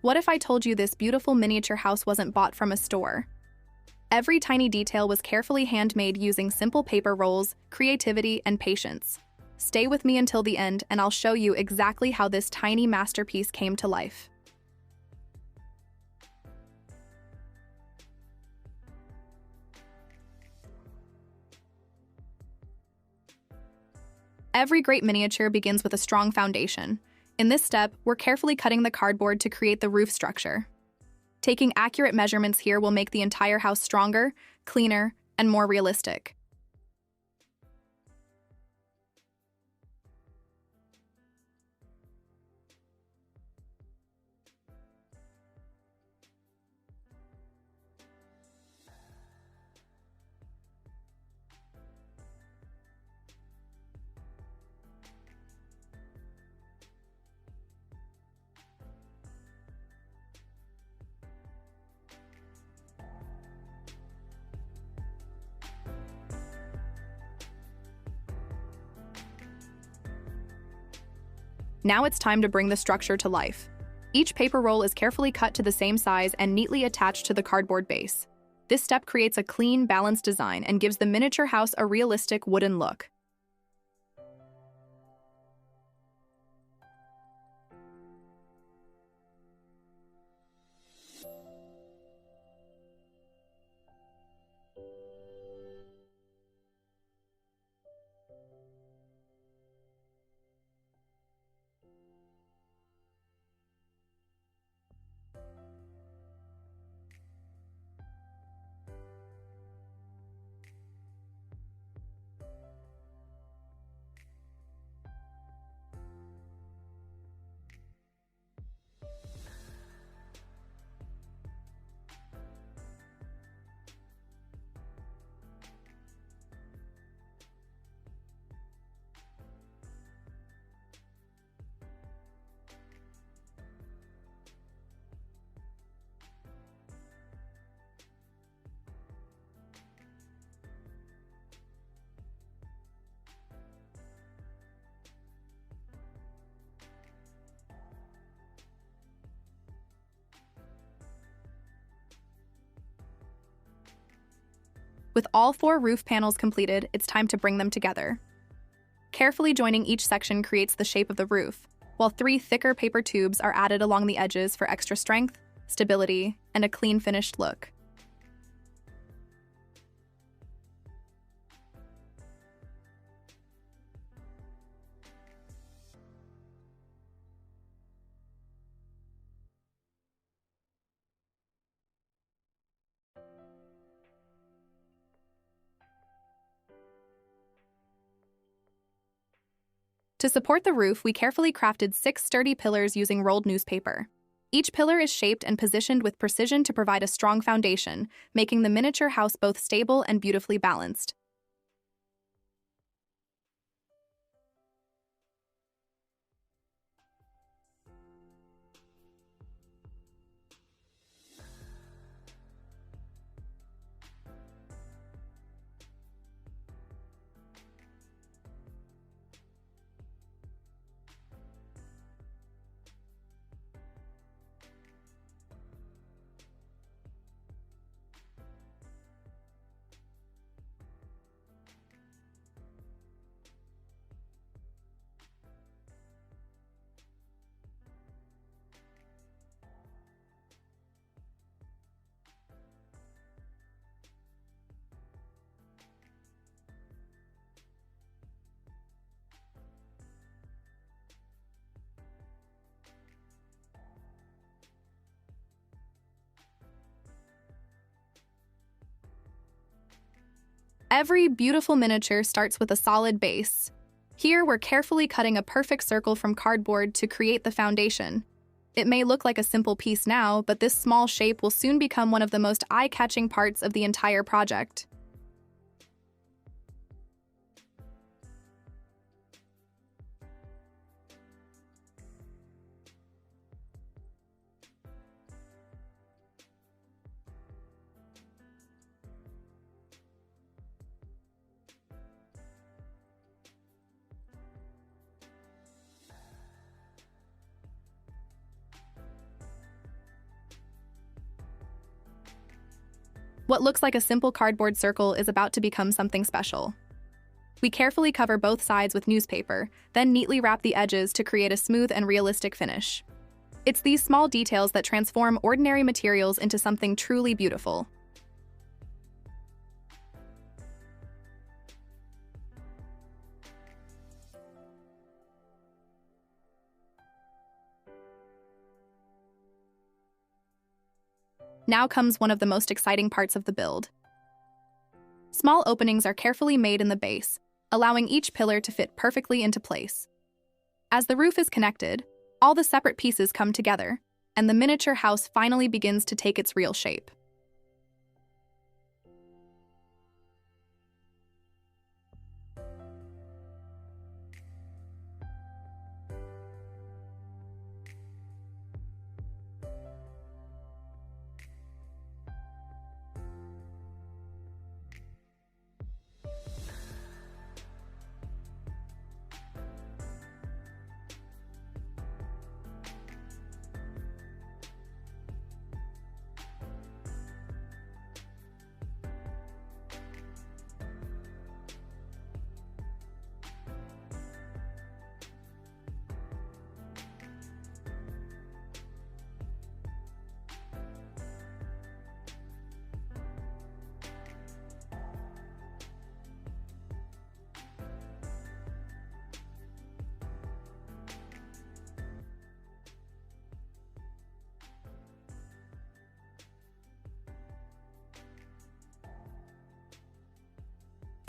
What if I told you this beautiful miniature house wasn't bought from a store? Every tiny detail was carefully handmade using simple paper rolls, creativity, and patience. Stay with me until the end, and I'll show you exactly how this tiny masterpiece came to life. Every great miniature begins with a strong foundation. In this step, we're carefully cutting the cardboard to create the roof structure. Taking accurate measurements here will make the entire house stronger, cleaner, and more realistic. Now it's time to bring the structure to life. Each paper roll is carefully cut to the same size and neatly attached to the cardboard base. This step creates a clean, balanced design and gives the miniature house a realistic wooden look. With all 4 roof panels completed, it's time to bring them together. Carefully joining each section creates the shape of the roof, while 3 thicker paper tubes are added along the edges for extra strength, stability, and a clean finished look. To support the roof, we carefully crafted 6 sturdy pillars using rolled newspaper. Each pillar is shaped and positioned with precision to provide a strong foundation, making the miniature house both stable and beautifully balanced. Every beautiful miniature starts with a solid base. Here, we're carefully cutting a perfect circle from cardboard to create the foundation. It may look like a simple piece now, but this small shape will soon become one of the most eye-catching parts of the entire project. What looks like a simple cardboard circle is about to become something special. We carefully cover both sides with newspaper, then neatly wrap the edges to create a smooth and realistic finish. It's these small details that transform ordinary materials into something truly beautiful. Now comes one of the most exciting parts of the build. Small openings are carefully made in the base, allowing each pillar to fit perfectly into place. As the roof is connected, all the separate pieces come together, and the miniature house finally begins to take its real shape.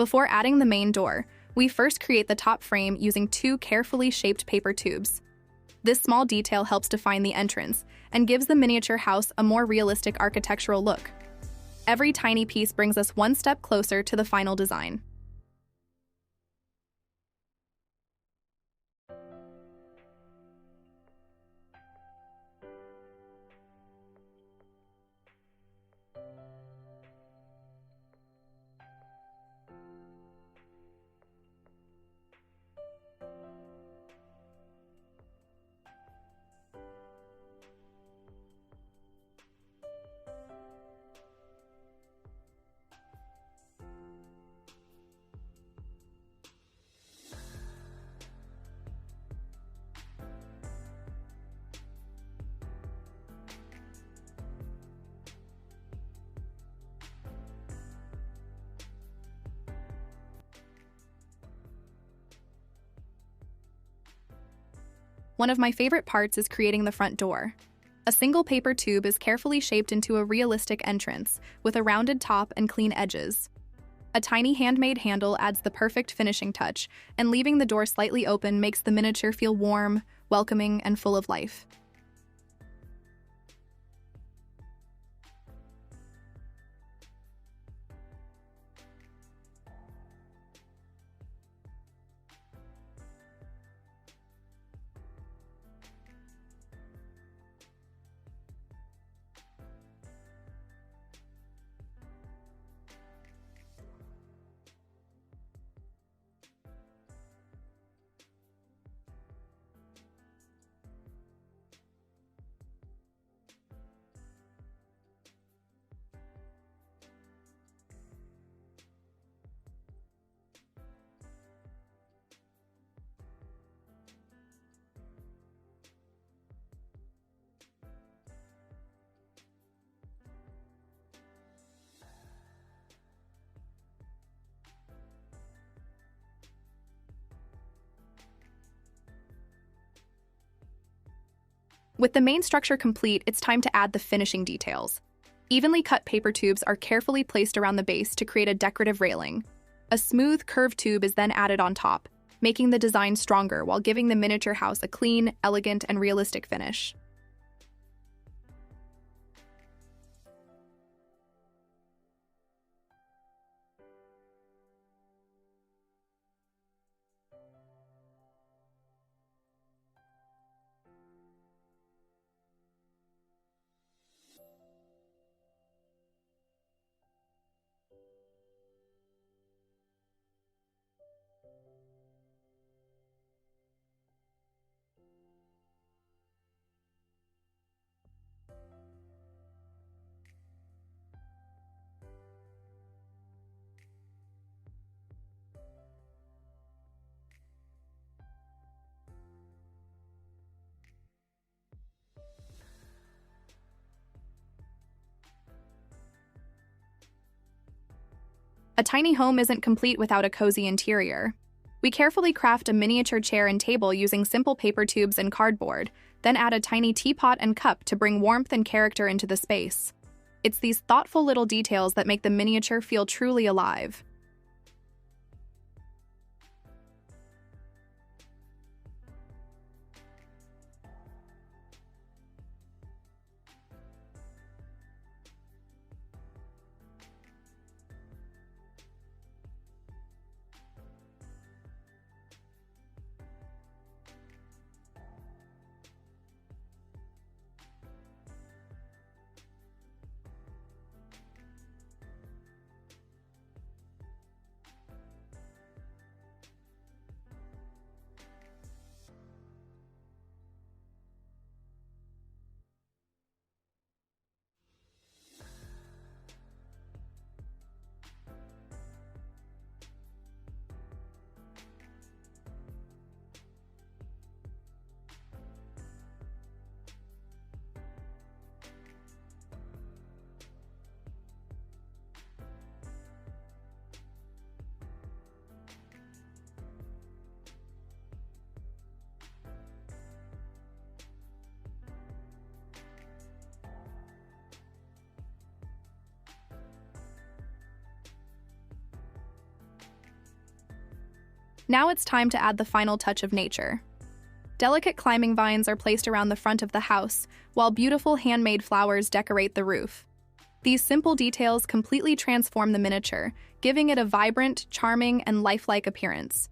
Before adding the main door, we first create the top frame using two carefully shaped paper tubes. This small detail helps define the entrance and gives the miniature house a more realistic architectural look. Every tiny piece brings us one step closer to the final design. One of my favorite parts is creating the front door. A single paper tube is carefully shaped into a realistic entrance, with a rounded top and clean edges. A tiny handmade handle adds the perfect finishing touch, and leaving the door slightly open makes the miniature feel warm, welcoming, and full of life. With the main structure complete, it's time to add the finishing details. Evenly cut paper tubes are carefully placed around the base to create a decorative railing. A smooth, curved tube is then added on top, making the design stronger while giving the miniature house a clean, elegant, and realistic finish. A tiny home isn't complete without a cozy interior. We carefully craft a miniature chair and table using simple paper tubes and cardboard, then add a tiny teapot and cup to bring warmth and character into the space. It's these thoughtful little details that make the miniature feel truly alive. Now it's time to add the final touch of nature. Delicate climbing vines are placed around the front of the house, while beautiful handmade flowers decorate the roof. These simple details completely transform the miniature, giving it a vibrant, charming, and lifelike appearance.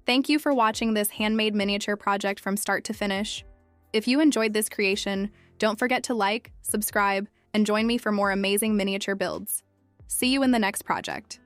Thank you for watching this handmade miniature project from start to finish. If you enjoyed this creation, don't forget to like, subscribe, and join me for more amazing miniature builds. See you in the next project.